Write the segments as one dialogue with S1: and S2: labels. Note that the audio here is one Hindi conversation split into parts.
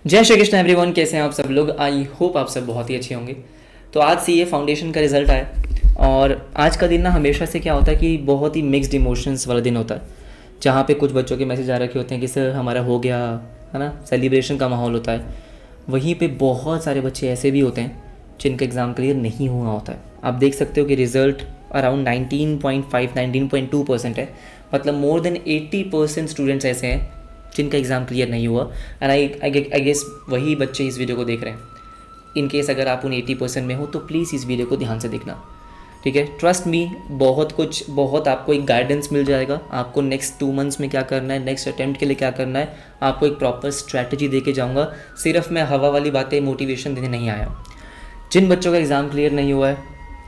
S1: जय श्री कृष्ण एवरीवन, कैसे हैं आप सब लोग। आई होप आप सब बहुत ही अच्छे होंगे। तो आज सीए फाउंडेशन का रिजल्ट आया और आज का दिन ना हमेशा से क्या होता है कि बहुत ही मिक्स्ड इमोशंस वाला दिन होता है, जहाँ पे कुछ बच्चों के मैसेज आ रखे होते हैं कि सर हमारा हो गया, है ना, सेलिब्रेशन का माहौल होता है। वहीं पे बहुत सारे बच्चे ऐसे भी होते हैं जिनका एग्ज़ाम क्लियर नहीं हुआ होता है। आप देख सकते हो कि रिज़ल्ट अराउंड 19.5 19.2% है, मतलब मोर देन 80% स्टूडेंट्स ऐसे हैं जिनका एग्ज़ाम क्लियर नहीं हुआ। एंड आई गेस वही बच्चे इस वीडियो को देख रहे हैं। इन केस अगर आप उन 80% में हो तो प्लीज़ इस वीडियो को ध्यान से देखना, ठीक है। ट्रस्ट मी, बहुत आपको एक गाइडेंस मिल जाएगा। आपको नेक्स्ट 2 मंथ्स में क्या करना है, नेक्स्ट अटेम्प्ट के लिए क्या करना है, आपको एक प्रॉपर स्ट्रैटेजी दे के जाऊँगा। सिर्फ मैं हवा वाली बातें मोटिवेशन देने नहीं आया। जिन बच्चों का एग्ज़ाम क्लियर नहीं हुआ है,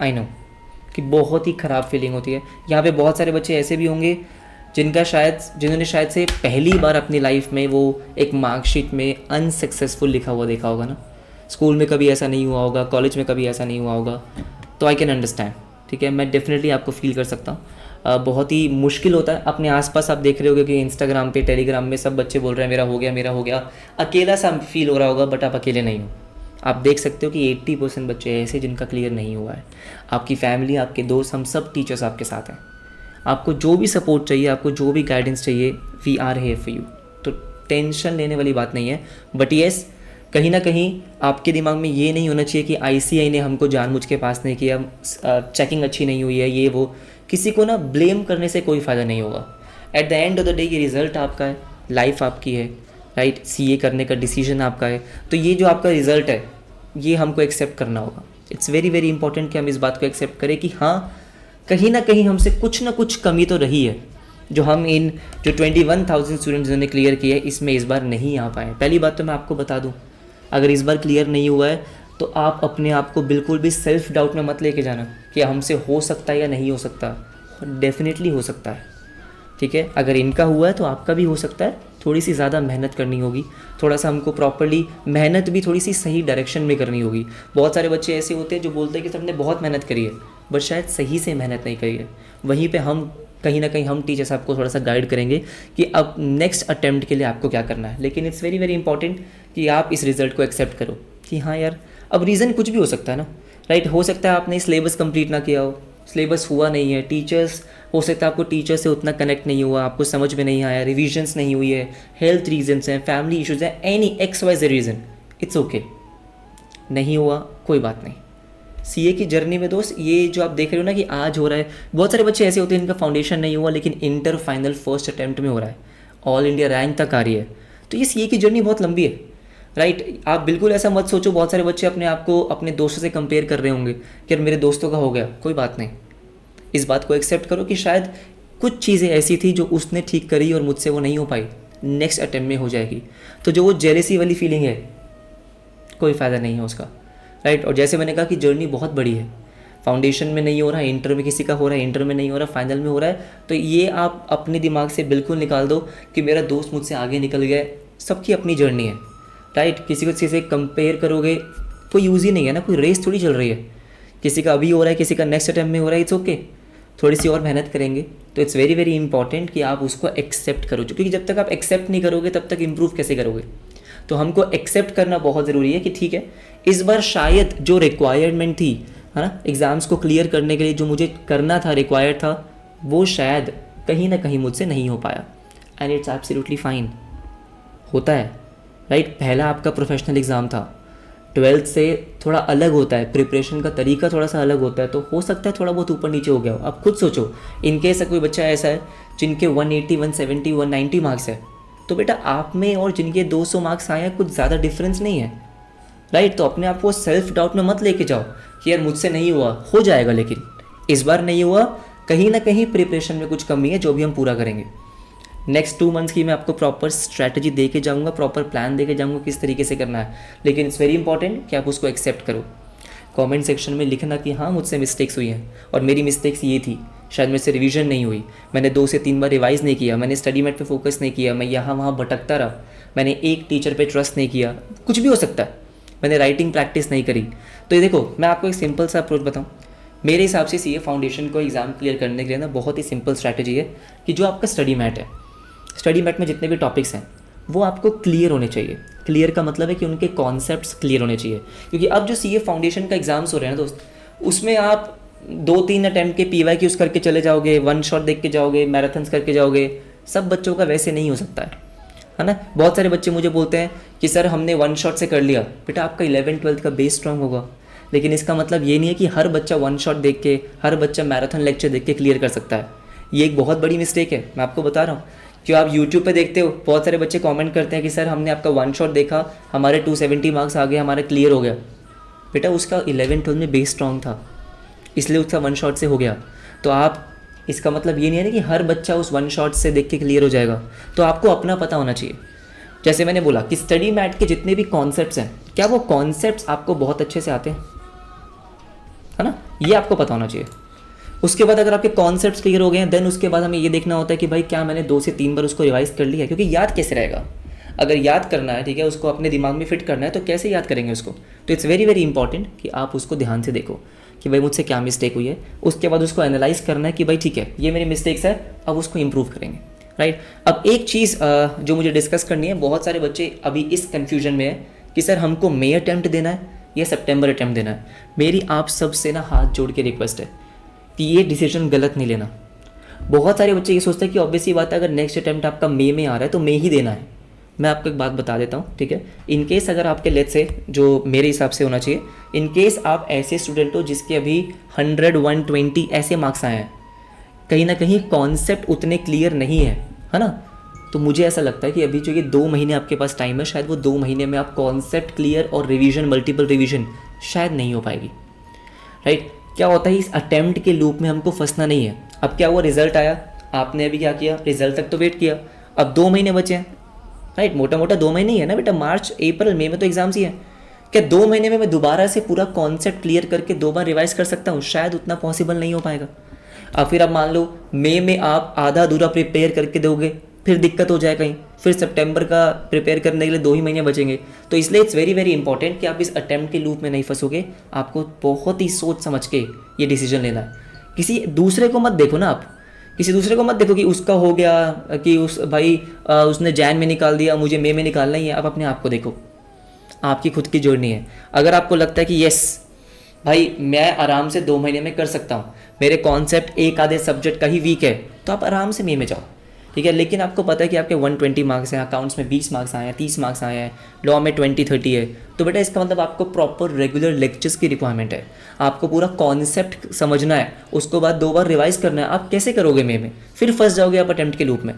S1: आई नो कि बहुत ही ख़राब फीलिंग होती है। यहाँ पे बहुत सारे बच्चे ऐसे भी होंगे जिन्होंने शायद से पहली बार अपनी लाइफ में वो एक मार्कशीट में अनसक्सेसफुल लिखा हुआ देखा होगा ना। स्कूल में कभी ऐसा नहीं हुआ होगा, कॉलेज में कभी ऐसा नहीं हुआ होगा। तो आई कैन अंडरस्टैंड, ठीक है, मैं डेफिनेटली आपको फील कर सकता हूँ। बहुत ही मुश्किल होता है। अपने आसपास आप देख रहे होगे कि इंस्टाग्राम पे, टेलीग्राम में सब बच्चे बोल रहे हैं मेरा हो गया, मेरा हो गया। अकेला सा फील हो रहा होगा, बट आप अकेले नहीं हो। आप देख सकते हो कि 80% बच्चे ऐसे जिनका क्लियर नहीं हुआ है। आपकी फैमिली, आपके दोस्त, हम सब टीचर्स आपके साथ हैं। आपको जो भी सपोर्ट चाहिए, आपको जो भी गाइडेंस चाहिए, we are here for you. तो टेंशन लेने वाली बात नहीं है। बट येस, कहीं ना कहीं आपके दिमाग में ये नहीं होना चाहिए कि आईसीआई ने हमको जानबूझ के पास नहीं किया, चेकिंग अच्छी नहीं हुई है, ये वो। किसी को ना ब्लेम करने से कोई फ़ायदा नहीं होगा। At the end of the day ये रिज़ल्ट आपका है, लाइफ आपकी है, राइट। सीए करने का डिसीजन आपका है। तो ये जो आपका रिज़ल्ट है ये हमको एक्सेप्ट करना होगा। इट्स वेरी वेरी इंपॉर्टेंट कि हम इस बात को एक्सेप्ट करें कि हाँ, कहीं ना कहीं हमसे कुछ ना कुछ कमी तो रही है, जो हम इन जो 21,000 स्टूडेंट्स ने क्लियर किया है इसमें इस बार नहीं आ पाए। पहली बात तो मैं आपको बता दूं, अगर इस बार क्लियर नहीं हुआ है तो आप अपने आप को बिल्कुल भी सेल्फ डाउट में मत लेके जाना कि हमसे हो सकता है या नहीं हो सकता। डेफिनेटली हो सकता है, ठीक है। अगर इनका हुआ है तो आपका भी हो सकता है। थोड़ी सी ज़्यादा मेहनत करनी होगी, थोड़ा सा हमको प्रॉपर्ली मेहनत भी थोड़ी सी सही डायरेक्शन में करनी होगी। बहुत सारे बच्चे ऐसे होते हैं जो बोलते हैं कि सबने बहुत मेहनत करी है, बट शायद सही से मेहनत नहीं करी है। वहीं पे हम कहीं ना कहीं हम टीचर्स आपको थोड़ा सा गाइड करेंगे कि अब नेक्स्ट अटेम्प्ट के लिए आपको क्या करना है। लेकिन इट्स वेरी वेरी इंपॉर्टेंट कि आप इस रिज़ल्ट को एक्सेप्ट करो कि हाँ यार, अब रीज़न कुछ भी हो सकता है ना, राइट। हो सकता है आपने सिलेबस कंप्लीट ना किया हो, सिलेबस हुआ नहीं है, टीचर्स, हो सकता है आपको टीचर से उतना कनेक्ट नहीं हुआ, आपको समझ में नहीं आया, रिविजन्स नहीं हुई है, हेल्थ रीजन्स हैं, फैमिली इश्यूज़ हैं, any XYZ reason, it's okay. नहीं हुआ कोई बात नहीं। सीए की जर्नी में दोस्त, ये जो आप देख रहे हो ना कि आज हो रहा है, बहुत सारे बच्चे ऐसे होते हैं जिनका फाउंडेशन नहीं हुआ लेकिन इंटर फाइनल फर्स्ट अटैम्प्ट में हो रहा है, ऑल इंडिया रैंक तक आ रही है। तो ये सीए की जर्नी बहुत लंबी है, राइट। आप बिल्कुल ऐसा मत सोचो। बहुत सारे बच्चे अपने आप को अपने दोस्तों से कंपेयर कर रहे होंगे कि यार मेरे दोस्तों का हो गया। कोई बात नहीं, इस बात को एक्सेप्ट करो कि शायद कुछ चीज़ें ऐसी थी जो उसने ठीक करी और मुझसे वो नहीं हो पाई, नेक्स्ट अटेम्प्ट में हो जाएगी। तो जो वो जेलेसी वाली फीलिंग है, कोई फ़ायदा नहीं है उसका, राइट। और जैसे मैंने कहा कि जर्नी बहुत बड़ी है। फाउंडेशन में नहीं हो रहा है, इंटर में किसी का हो रहा है, इंटर में नहीं हो रहा, फाइनल में हो रहा है, तो ये आप अपने दिमाग से बिल्कुल निकाल दो कि मेरा दोस्त मुझसे आगे निकल गया है। सबकी अपनी जर्नी है, राइट। किसी को किसी से कंपेयर करोगे कोई यूज़ ही नहीं है ना, कोई रेस थोड़ी चल रही है। किसी का अभी हो रहा है, किसी का नेक्स्ट अटेम्प्ट में हो रहा है, इट्स ओके। थोड़ी सी और मेहनत करेंगे। तो इट्स वेरी वेरी इंपॉर्टेंट कि आप उसको एक्सेप्ट करो, क्योंकि जब तक आप एक्सेप्ट नहीं करोगे तब तक इम्प्रूव कैसे करोगे। तो हमको एक्सेप्ट करना बहुत ज़रूरी है कि ठीक है, इस बार शायद जो रिक्वायरमेंट थी, है ना, एग्ज़ाम्स को क्लियर करने के लिए जो मुझे करना था, रिक्वायर्ड था, वो शायद कहीं ना कहीं मुझसे नहीं हो पाया। एंड इट्स एब्सोल्युटली फाइन, होता है, राइट। पहला आपका प्रोफेशनल एग्ज़ाम था, 12th से थोड़ा अलग होता है, प्रिपरेशन का तरीका थोड़ा सा अलग होता है, तो हो सकता है थोड़ा बहुत ऊपर नीचे हो गया हो। आप खुद सोचो, इनकेस कोई बच्चा ऐसा है जिनके 180 170 190 मार्क्स है, तो बेटा आप में और जिनके 200 मार्क्स आए हैं कुछ ज़्यादा डिफरेंस नहीं है, राइट। तो अपने आप को सेल्फ डाउट में मत लेके जाओ कि यार मुझसे नहीं हुआ, हो जाएगा। लेकिन इस बार नहीं हुआ, कहीं ना कहीं प्रिपरेशन में कुछ कमी है जो भी हम पूरा करेंगे। नेक्स्ट 2 मंथ्स की मैं आपको प्रॉपर स्ट्रैटेजी दे के जाऊँगा, प्रॉपर प्लान दे के जाऊँगा किस तरीके से करना है। लेकिन इट्स वेरी इंपॉर्टेंट कि आप उसको एक्सेप्ट करो। कमेंट सेक्शन में लिखना कि हाँ मुझसे मिस्टेक्स हुई हैं, और मेरी मिस्टेक्स ये थी, शायद मेरे से रिवीजन नहीं हुई, मैंने 2 से 3 बार रिवाइज़ नहीं किया, मैंने स्टडी मेट पे फोकस नहीं किया, मैं यहाँ वहाँ भटकता रहा, मैंने एक टीचर पे ट्रस्ट नहीं किया, कुछ भी हो सकता है, मैंने राइटिंग प्रैक्टिस नहीं करी। तो ये देखो, मैं आपको एक सिंपल सा अप्रोच बताऊँ। मेरे हिसाब से सीए फाउंडेशन को एग्ज़ाम क्लियर करने के लिए ना बहुत ही सिंपल स्ट्रैटेजी है कि जो आपका स्टडी मैट है, स्टडी मैट में जितने भी टॉपिक्स हैं वो आपको क्लियर होने चाहिए। क्लियर का मतलब है कि उनके कॉन्सेप्ट्स क्लियर होने चाहिए, क्योंकि अब जो सीए फाउंडेशन का एग्जाम्स हो रहे हैं ना दोस्त, उसमें आप 2-3 अटैम्प्ट के PYQs करके चले जाओगे, वन शॉट देख के जाओगे, मैराथन्स करके जाओगे। सब बच्चों का वैसे नहीं हो सकता है ना। बहुत सारे बच्चे मुझे बोलते हैं कि सर हमने वन शॉट से कर लिया। बेटा आपका 11th-12th का बेस स्ट्रांग होगा, लेकिन इसका मतलब ये नहीं है कि हर बच्चा वन शॉट देख के, हर बच्चा मैराथन लेक्चर देख के क्लियर कर सकता है। ये एक बहुत बड़ी मिस्टेक है, मैं आपको बता रहा हूँ। क्यों आप यूट्यूब पे देखते हो, बहुत सारे बच्चे कमेंट करते हैं कि सर हमने आपका वन शॉट देखा, हमारे 270 मार्क्स आ गए, हमारा क्लियर हो गया। बेटा उसका 11th-12th में बेस स्ट्रांग था, इसलिए उसका वन शॉट से हो गया। तो आप, इसका मतलब ये नहीं है ना कि हर बच्चा उस वन शॉट से देख के क्लियर हो जाएगा। तो आपको अपना पता होना चाहिए। जैसे मैंने बोला कि स्टडी मैट के जितने भी कॉन्सेप्ट्स हैं, क्या वो कॉन्सेप्ट्स आपको बहुत अच्छे से आते हैं, है ना, ये आपको पता होना चाहिए। उसके बाद अगर आपके कॉन्सेप्ट्स क्लियर हो गए हैं, देन उसके बाद हमें ये देखना होता है कि भाई क्या मैंने 2 से 3 बार उसको रिवाइज कर लिया है, क्योंकि याद कैसे रहेगा। अगर याद करना है, ठीक है, उसको अपने दिमाग में फिट करना है, तो कैसे याद करेंगे उसको। तो इट्स वेरी वेरी इंपॉर्टेंट कि आप उसको ध्यान से देखो कि भाई मुझसे क्या मिस्टेक हुई है। उसके बाद उसको एनालाइज करना है कि भाई ठीक है ये मेरी मिस्टेक्स है, अब उसको इम्प्रूव करेंगे, राइट। अब एक चीज़ जो मुझे डिस्कस करनी है, बहुत सारे बच्चे अभी इस कन्फ्यूजन में है कि सर हमको मई अटैम्प्ट देना है या सितंबर अटैम्प्ट देना है। मेरी आप सबसे ना हाथ जोड़ के रिक्वेस्ट है कि ये डिसीजन गलत नहीं लेना। बहुत सारे बच्चे ये सोचते हैं कि ऑब्वियसली बात है, अगर नेक्स्ट अटैम्प्ट आपका मई में आ रहा है तो मई ही देना है। मैं आपको एक बात बता देता हूँ, ठीक है। इन केस अगर आपके लेट से, जो मेरे हिसाब से होना चाहिए, इन केस आप ऐसे स्टूडेंट हो जिसके अभी 100, 120 ऐसे मार्क्स आए हैं, कहीं ना कहीं कॉन्सेप्ट उतने क्लियर नहीं है ना, तो मुझे ऐसा लगता है कि अभी जो ये 2 महीने आपके पास टाइम है, शायद वो 2 महीने में आप कॉन्सेप्ट क्लियर और रिवीजन, मल्टीपल रिवीजन शायद नहीं हो पाएगी, राइट। क्या होता है, इस अटेम्प्ट के लूप में हमको फंसना नहीं है। अब क्या हुआ, रिजल्ट आया, आपने अभी क्या किया, रिजल्ट तक तो वेट किया, अब 2 महीने बचे हैं, राइट। मोटा मोटा 2 महीने ही है ना बेटा, मार्च, अप्रैल, मई में तो एग्जाम्स ही है। क्या 2 महीने में मैं दोबारा से पूरा कॉन्सेप्ट क्लियर करके 2 बार रिवाइज कर सकता हूँ? शायद उतना पॉसिबल नहीं हो पाएगा। अब फिर आप मान लो मई में आप आधा अधूरा प्रिपेयर करके दोगे, फिर दिक्कत हो जाए कहीं, फिर सितंबर का प्रिपेयर करने के लिए 2 ही महीने बचेंगे। तो इसलिए इट्स वेरी वेरी इंपॉर्टेंट कि आप इस अटेम्प्ट के लूप में नहीं फंसोगे। आपको बहुत ही सोच समझ के ये डिसीजन लेना है। किसी दूसरे को मत देखो ना, आप किसी दूसरे को मत देखो कि उसका हो गया, कि उस भाई उसने जैन में निकाल दिया, मुझे मई में निकालना ही है। आप अपने आप को देखो, आपकी खुद की जर्नी है। अगर आपको लगता है कि यस भाई मैं आराम से 2 महीने में कर सकता हूँ, मेरे कॉन्सेप्ट एक आधे सब्जेक्ट का ही वीक है, तो आप आराम से मई में जाओ, ठीक है। लेकिन आपको पता है कि आपके 120 मार्क्स हैं, अकाउंट्स में 20 मार्क्स आए हैं, 30 मार्क्स आए हैं, लॉ में 20-30 है, तो बेटा इसका मतलब आपको प्रॉपर रेगुलर लेक्चर्स की रिक्वायरमेंट है। आपको पूरा कॉन्सेप्ट समझना है, उसको बाद 2 बार रिवाइज करना है। आप कैसे करोगे मई में? फिर फंस जाओगे आप अटेम्प्ट के लूप में।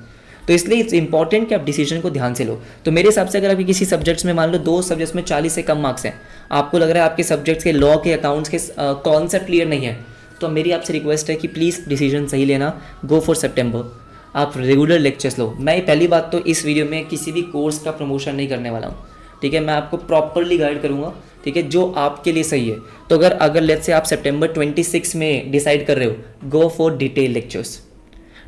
S1: तो इसलिए इट्स इंपॉर्टेंट कि आप डिसीजन को ध्यान से लो। तो मेरे हिसाब से अगर आपके किसी सब्जेक्ट्स में, मान लो 2 सब्जेक्ट्स में 40 से कम मार्क्स हैं, आपको लग रहा है आपके सब्जेक्ट्स के, लॉ के, अकाउंट्स के कॉन्सेप्ट क्लियर नहीं है, तो मेरी आपसे रिक्वेस्ट है कि प्लीज़ डिसीजन सही लेना, गो फॉर सितंबर। आप रेगुलर लेक्चर्स लो। मैं पहली बात तो इस वीडियो में किसी भी कोर्स का प्रमोशन नहीं करने वाला हूँ, ठीक है। मैं आपको प्रॉपरली गाइड करूँगा, ठीक है, जो आपके लिए सही है। तो अगर लेट्स से आप सितंबर 26 में डिसाइड कर रहे हो, go for detail lectures.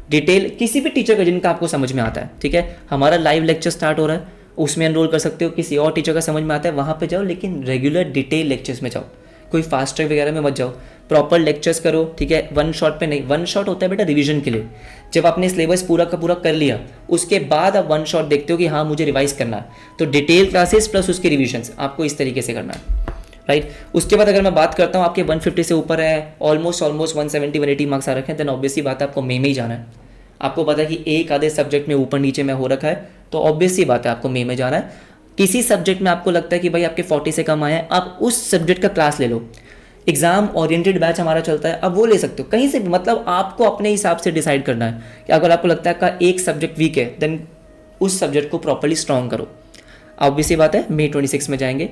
S1: Detail किसी भी टीचर का जिनका आपको समझ में आता है, ठीक है। हमारा लाइव लेक्चर स्टार्ट हो रहा है, उसमें एनरोल कर सकते हो। किसी और टीचर का समझ में आता है, वहाँ पे जाओ, लेकिन रेगुलर डिटेल लेक्चर्स में जाओ। कोई फास्ट ट्रैक वगैरह में मत जाओ, प्रॉपर लेक्चर्स करो, ठीक है। वन शॉट पे नहीं, वन शॉट होता है बेटा रिवीजन के लिए। जब आपने सिलेबस पूरा का पूरा कर लिया, उसके बाद आप वन शॉट देखते हो कि हाँ मुझे रिवाइज करना है, तो डिटेल क्लासेस प्लस उसके रिविजन्स आपको इस तरीके से करना है, राइट। उसके बाद अगर मैं बात करता हूँ आपके 150 से ऊपर है, ऑलमोस्ट 170-180 मार्क्स आ रखे हैं, देन ऑब्वियसली बात है आपको मई में ही जाना है। आपको पता है कि एक आधे सब्जेक्ट में ऊपर नीचे में हो रखा है, तो ऑब्वियसली बात है आपको मई में जाना है। किसी सब्जेक्ट में आपको लगता है कि भाई आपके 40 से कम आए हैं, आप उस सब्जेक्ट का क्लास ले लो। एग्जाम ओरिएंटेड बैच हमारा चलता है, अब वो ले सकते हो कहीं से भी। मतलब आपको अपने हिसाब से डिसाइड करना है कि अगर आपको लगता है का एक सब्जेक्ट वीक है, देन उस सब्जेक्ट को प्रॉपर्ली स्ट्रॉन्ग करो। ऑब्वियसली बात है मई 26 में जाएंगे।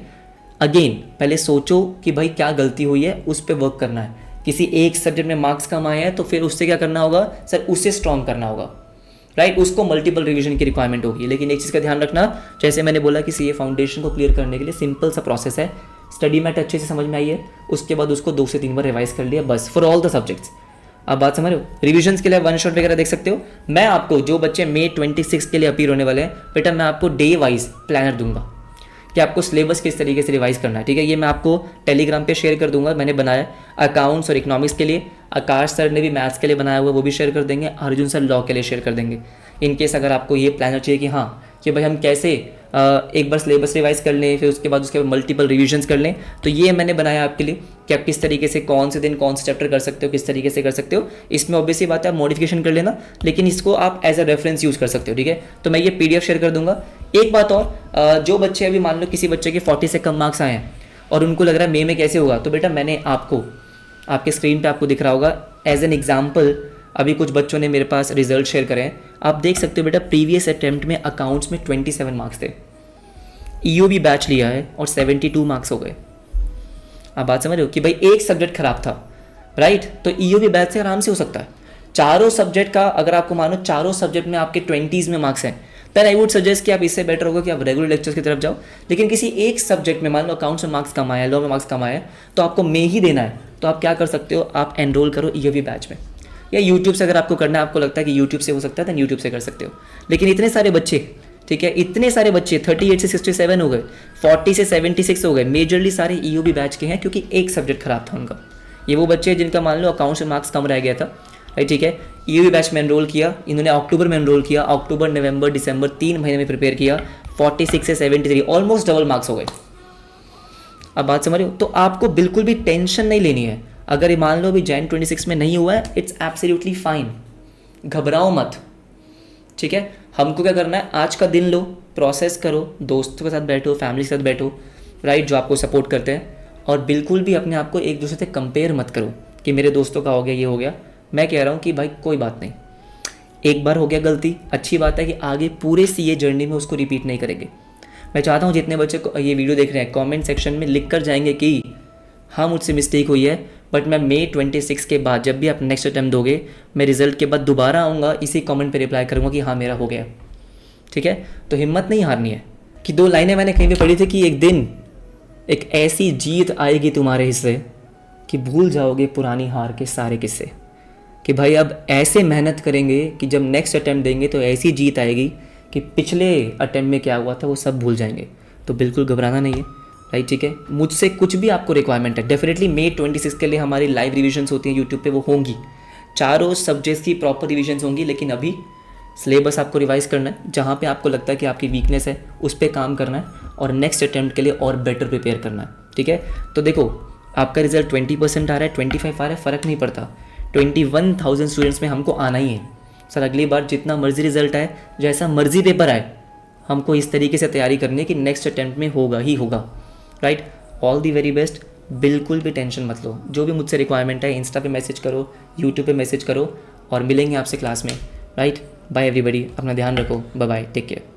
S1: अगेन पहले सोचो कि भाई क्या गलती हुई है, उस पर वर्क करना है। किसी एक सब्जेक्ट में मार्क्स कम आए हैं, तो फिर उससे क्या करना होगा सर, उससे स्ट्रॉन्ग करना होगा, राइट। उसको मल्टीपल रिवीजन की रिक्वायरमेंट होगी। लेकिन एक चीज़ का ध्यान रखना, जैसे मैंने बोला कि सीए फाउंडेशन को क्लियर करने के लिए सिंपल सा प्रोसेस है। स्टडी मैट अच्छे से समझ में आई है, उसके बाद उसको 2 से 3 बार रिवाइज कर लिया, बस, फॉर ऑल द सब्जेक्ट्स। आप बात समझ रहे हो? रिविजन्स के लिए वन शॉट वगैरह देख सकते हो। मैं आपको, जो बच्चे मई 26 के लिए अपीयर होने वाले हैं, बेटा मैं आपको डे वाइज प्लानर दूंगा कि आपको सिलेबस किस तरीके से रिवाइज करना है, ठीक है। ये मैं आपको टेलीग्राम पे शेयर कर दूंगा, मैंने बनाया। अकाउंट्स और इकोनॉमिक्स के लिए आकाश सर ने भी मैथ्स के लिए बनाया हुआ, वो भी शेयर कर देंगे। अर्जुन सर लॉ के लिए शेयर कर देंगे। इन केस अगर आपको ये प्लानर चाहिए कि हाँ कि भाई हम कैसे एक बार सिलेबस रिवाइज कर लें, फिर उसके बाद मल्टीपल रिविजन्स कर लें, तो ये मैंने बनाया आपके लिए कि आप किस तरीके से कौन से दिन कौन से चैप्टर कर सकते हो, किस तरीके से कर सकते हो। इसमें ऑब्वियसली बात है आप मॉडिफिकेशन कर लेना, लेकिन इसको आप एज अ रेफरेंस यूज़ कर सकते हो, ठीक है। तो मैं ये PDF शेयर कर दूंगा। एक बात और, जो बच्चे अभी मान लो किसी बच्चे के 40 से कम मार्क्स आए हैं और उनको लग रहा है मई में कैसे होगा, तो बेटा मैंने आपको आपके स्क्रीन पे आपको दिख रहा होगा एज एन एग्जाम्पल, अभी कुछ बच्चों ने मेरे पास रिजल्ट शेयर करें। आप देख सकते हो बेटा प्रीवियस अटेम्प्ट में अकाउंट्स में 27 मार्क्स थे, EOB बैच लिया है और 72 मार्क्स हो गए। आप बात समझ रहे हो कि भाई एक सब्जेक्ट खराब था, राइट। तो EOB बैच से आराम से हो सकता है। चारों सब्जेक्ट का अगर आपको मानो चारों सब्जेक्ट में आपके 20s में मार्क्स हैं, देन आई वुड सजेस्ट कि आप इससे बेटर होगा कि आप रेगुलर लेक्चर्स की तरफ जाओ। लेकिन किसी एक सब्जेक्ट में मान लो अकाउंट्स में मार्क्स कम आया, लॉ में मार्क्स कम आया, तो आपको में ही देना है, तो आप क्या कर सकते हो, आप एनरोल करो EOB बैच में, या यूट्यूब से अगर आपको करना है, आपको लगता है कि यूट्यूब से हो सकता है तो यूट्यूब से कर सकते हो। लेकिन इतने सारे बच्चे, ठीक है, इतने सारे बच्चे 38 से 67 हो गए, 40 से 76 हो गए, मेजरली सारे EOB बैच के हैं, क्योंकि एक सब्जेक्ट खराब था उनका। ये वो बच्चे जिनका मान लो अकाउंट्स में मार्क्स कम रह गया था, राइट, ठीक है। EOB बैच में एनरोल किया, इन्होंने अक्टूबर में एनरोल किया, अक्टूबर नवंबर दिसंबर 3 महीने में प्रिपेयर किया, 46 से 73 ऑलमोस्ट डबल मार्क्स हो गए। अब बात समझ रहे हो। तो आपको बिल्कुल भी टेंशन नहीं लेनी है। अगर ये मान लो अभी Jan 26 में नहीं हुआ है, इट्स एब्सोल्युटली फाइन, घबराओ मत, ठीक है। हमको क्या करना है, आज का दिन लो, प्रोसेस करो, दोस्तों के साथ बैठो, फैमिली के साथ बैठो, राइट, जो आपको सपोर्ट करते हैं, और बिल्कुल भी अपने आप को एक दूसरे से कंपेयर मत करो कि मेरे दोस्तों का हो गया, ये हो गया। मैं कह रहा हूँ कि भाई कोई बात नहीं, एक बार हो गया गलती, अच्छी बात है कि आगे पूरे CA जर्नी में उसको रिपीट नहीं करेंगे। मैं चाहता हूँ जितने बच्चे को ये वीडियो देख रहे हैं कमेंट सेक्शन में लिख कर जाएंगे कि हाँ मुझसे मिस्टेक हुई है, बट मैं May 26 के बाद जब भी आप नेक्स्ट अटैम्प्ट दोगे, मैं रिजल्ट के बाद दोबारा आऊँगा, इसी कमेंट पे रिप्लाई करूँगा कि हाँ मेरा हो गया, ठीक है। तो हिम्मत नहीं हारनी है। कि 2 लाइनें मैंने कहीं पे पढ़ी थी कि एक दिन एक ऐसी जीत आएगी तुम्हारे हिस्से कि भूल जाओगे पुरानी हार के सारे किस्से। कि भाई अब ऐसे मेहनत करेंगे कि जब नेक्स्ट अटैम्प्ट देंगे तो ऐसी जीत आएगी कि पिछले अटैम्प्ट में क्या हुआ था वो सब भूल जाएंगे। तो बिल्कुल घबराना नहीं है, राइट, ठीक है। मुझसे कुछ भी आपको रिक्वायरमेंट है, डेफिनेटली May 26 के लिए हमारी लाइव रिविजन्स होती हैं यूट्यूब पे, वो होंगी, चारों सब्जेक्ट्स की प्रॉपर रिविजन्स होंगी। लेकिन अभी सिलेबस आपको रिवाइज करना है, जहाँ पे आपको लगता है कि आपकी वीकनेस है उस पर काम करना है, और नेक्स्ट अटैम्प्ट के लिए और बेटर प्रिपेयर करना है, ठीक है। तो देखो आपका रिजल्ट 20% आ रहा है, 25 आ रहा है, फ़र्क नहीं पड़ता, 21,000 स्टूडेंट्स में हमको आना ही है। सर अगली बार जितना मर्जी रिजल्ट आए, जैसा मर्जी पेपर आए, हमको इस तरीके से तैयारी करनी है कि नेक्स्ट अटैम्प्ट में होगा ही होगा, right. All the very best, बिल्कुल भी टेंशन मत लो। जो भी मुझसे रिक्वायरमेंट है इंस्टा पे मैसेज करो, यूट्यूब पे मैसेज करो, और मिलेंगे आपसे क्लास में, राइट। बाय एवरीबॉडी, अपना ध्यान रखो, बाय बाय, टेक केयर।